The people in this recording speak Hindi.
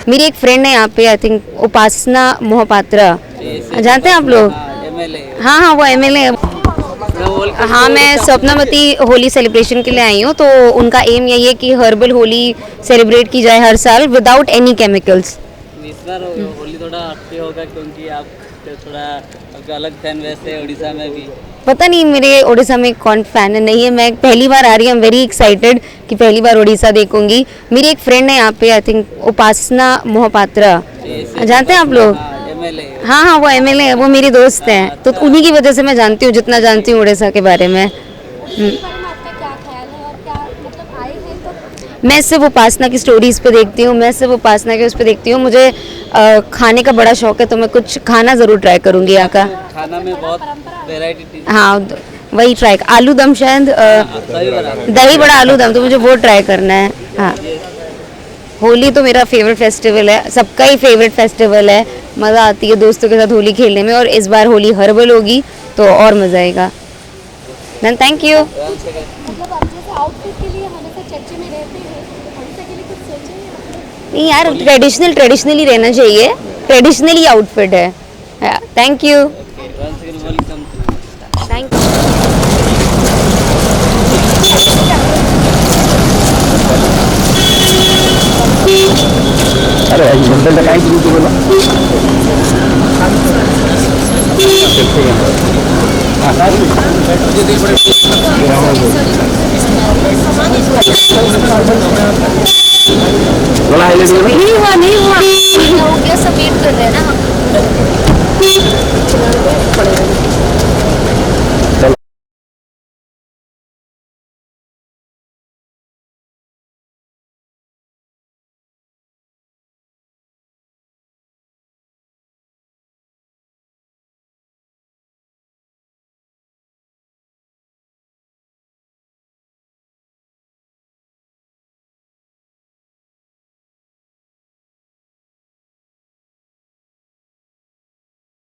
मेरी एक फ्रेंड है यहाँ पे, आई थिंक उपासना मोहपात्रा, जानते हैं आप लोग? हाँ हाँ, वो एमएलए है। हाँ, मैं स्वप्नावती होली सेलिब्रेशन के लिए आई हूँ, तो उनका एम यही है कि हर्बल होली सेलिब्रेट की जाए हर साल विदाउट एनी केमिकल्स। इस बार होली थोड़ा हटके होगा क्योंकि आप थोड़ा आपका अलग फैन वैसे उड़ीसा में भी। पता नहीं मेरे उड़ीसा में कौन फैन है, नहीं है। मैं पहली बार आ रही हूँ, वेरी एक्साइटेड कि पहली बार उड़ीसा देखूंगी। मेरी एक फ्रेंड है यहाँ पे, आई थिंक उपासना मोहपात्रा, जानते हैं आप लोग? हाँ हाँ, वो एमएलए है, वो मेरी दोस्त है, तो उन्हीं की वजह से मैं जानती हूँ जितना जानती हूँ उड़ीसा के बारे में। मैं सिर्फ उपासना की स्टोरीज पे देखती हूँ, मैं सिर्फ उपासना के उस पे देखती हूँ। मुझे खाने का बड़ा शौक है, तो मैं कुछ खाना ज़रूर ट्राई करूँगी यहाँ का। खाना में बहुत वैरायटी। हाँ, वही ट्राई, आलू दम शायद, दही बड़ा आलू दम, तो मुझे वो ट्राई करना है। हाँ, होली तो मेरा फेवरेट फेस्टिवल है, सबका ही फेवरेट फेस्टिवल है। मज़ा आती है दोस्तों के साथ होली खेलने में, और इस बार होली हर्बल होगी तो और मज़ा आएगा। Then thank you. नहीं यार, ट्रेडिशनली रहना चाहिए, ट्रेडिशनली आउटफिट है। Thank you. Thank you. अरे घंटे का शुरू तो बोला बोला